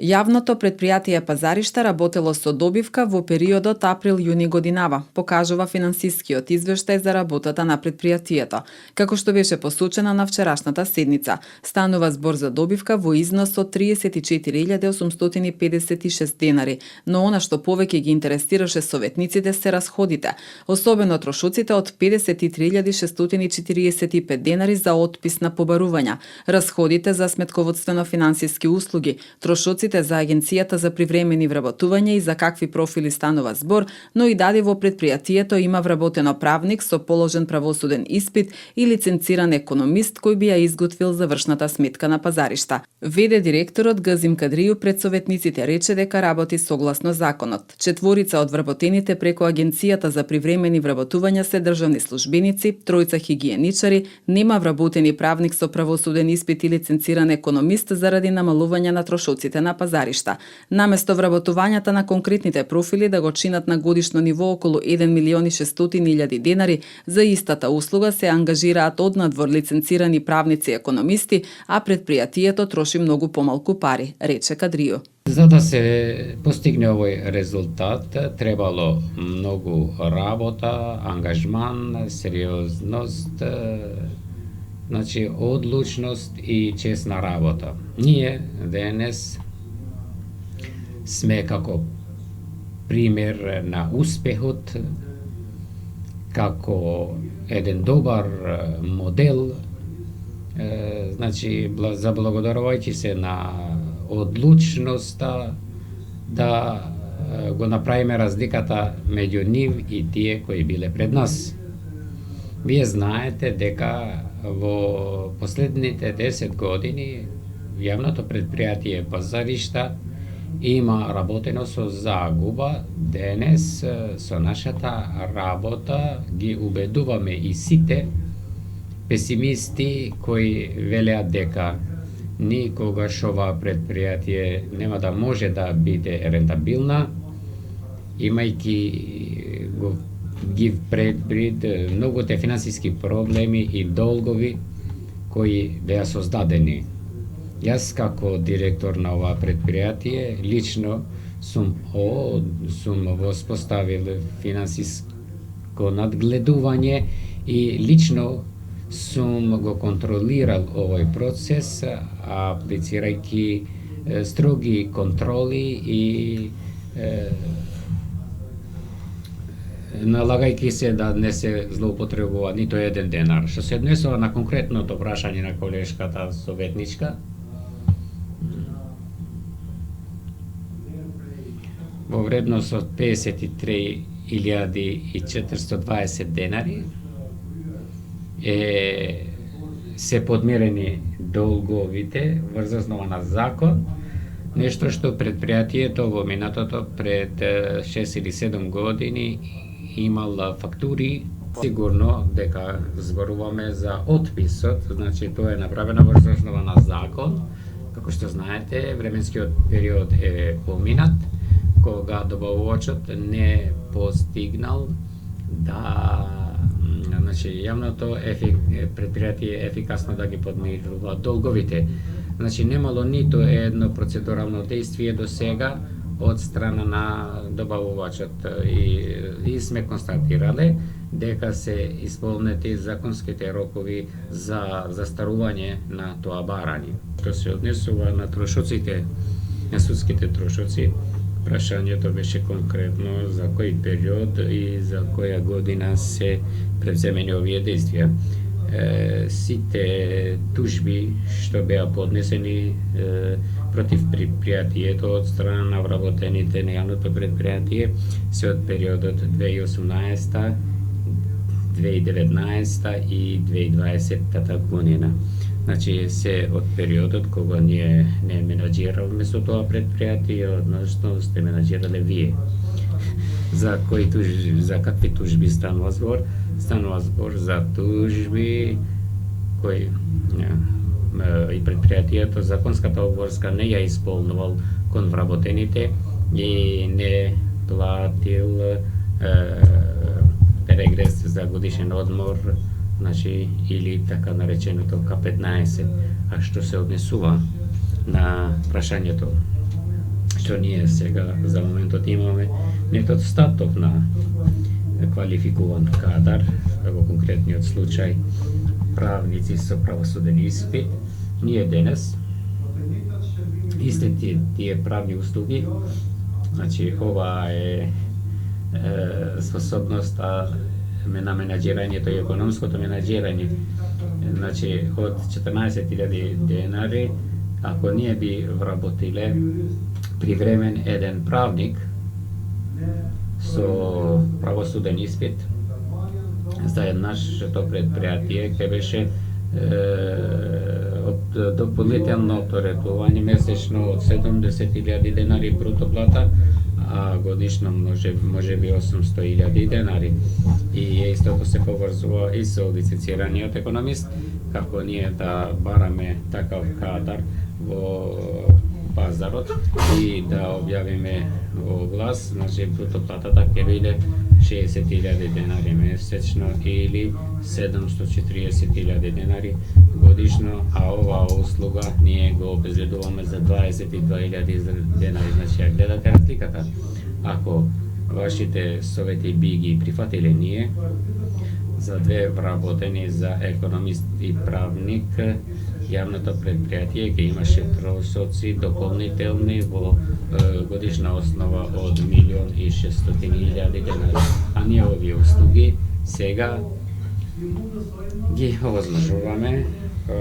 Јавното предпријатие Пазаришта работело со добивка во периодот април-јуни годинава, покажува финансискиот извештај за работата на предпријатието. Како што беше посочено на вчерашната седница, станува збор за добивка во износ од 34.856 денари, но она што повеќе ги интересираше советниците се расходите, особено трошоците од 53.645 денари за отпис на побарувања, расходите за сметководствено-финансиски услуги, трошоците за Агенцијата за привремени вработувања и за какви профили станува збор, но и дали во предпријатието има вработено правник со положен правосуден испит и лиценциран економист кој би ја изготвил завршната сметка на Пазаришта. ВД директорот Газим Кадрију пред советниците рече дека работи согласно законот. Четворица од вработените преку Агенцијата за привремени вработувања се државни службеници, тројца хигиеничари, нема вработени правник со правосуден испит и лиценциран економист заради намалување на трошоците на Пазаришта. Наместо вработувањата на конкретните профили да го чинат на годишно ниво околу 1.600.000 денари, за истата услуга се ангажираат однадвор лиценцирани правници и економисти, а предпријатието троши многу помалку пари, рече Кадрију. За да се постигне овој резултат, требало многу работа, ангажман, сериозност, одлучност и честна работа. Ние денес сме како пример на успехот, како еден добар модел, заблагодарувајќи се на одлучноста да го направиме разликата меѓу нив и тие кои биле пред нас. Вие знаете дека во последните 10 години јавното предпријатие Пазаришта има работено со загуба. Денес со нашата работа ги убедуваме и сите песимисти кои велеат дека никогаш ова предпријатие нема да може да биде рентабилна, имајќи ги предвид многуте финансиски проблеми и долгови кои беа создадени. Јас како директор на ова предпријатие лично сум воспоставил финансиско надгледување и лично сум го контролирал овој процес, аплицирајќи строги контроли и налагајќи се да не се злоупотребува ниту еден денар. Што се однесува на конкретното прашање на колешката советничка, во вредност од 53.420 денари се подмирени долговите врз основа на закон, нешто што предпријатието во минатото пред 6 или 7 години имал фактури. Сигурно дека зборуваме за отписот, тоа е направено врз основа на закон. Како што знаете, временскиот период е поминат, кога добавувачот не постигнал да јавното предпријатие ефикасно да ги подмирува долговите. Немало ниту едно процедурално действие до сега од страна на добавувачот и сме констатирале дека се исполнети законските рокови за застарување на тоа барање. Што се однесува на трошоците, на судските трошоци, прашањето беше конкретно за кој период и за која година се превземени овие действија. Сите тужби што беа поднесени против предпријатието од страна на вработените на јавното предпријатие се од периодот 2018, 2019 и 2020 година. Се од периодот кога ние не менаџиралме со тоа предпријатие, односно сте менаџирале вие. За какви тужби станува збор? Станува збор за тужби кои и предпријатието законската обврска не ја исполнувал кон вработените и не платил регрес за годишен одмор, или така нареченото К15. А што се однесува на прашањето што ние сега за моментот имаме недостаток на квалификуван кадар, во конкретниот случај правници со правосуден испит. Ние денес исти тие правни услуги, значи ова е способноста на менаџирањето и економското менаџирање. Значи од 14.000 денари, ако ние би вработиле привремен еден правник со правосуден испит, за еднаш тоа предпријатие ќе беше од дополнително опторетување месечно од 70.000 денари бруто плата, а годишно може би 800.000 денари. И истото се поврзува и со лиценцираниот економист, како ние да бараме такав кадар во пазарот и да објавиме во глас, значи бруто платата ќе биде 60.000 денари месечно или 740.000 денари годишно, а оваа услуга ние го обезбедуваме за 22.000 денари. Значи, ја гледате разликата. Ако вашите совети би ги прифатиле ние, за две вработени за економист и правник, јавното предпријатие ќе имаше трошоци дополнителни во годишна основа од 1.600.000 денари. А ние овие услуги сега ги овозможуваме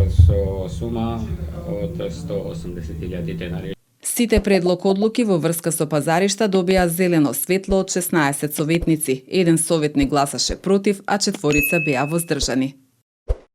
со сума од 180.000 денари. Сите предлог одлуки во врска со пазаришта добија зелено светло од 16 советници. Еден советник гласаше против, а 4 беа воздржани.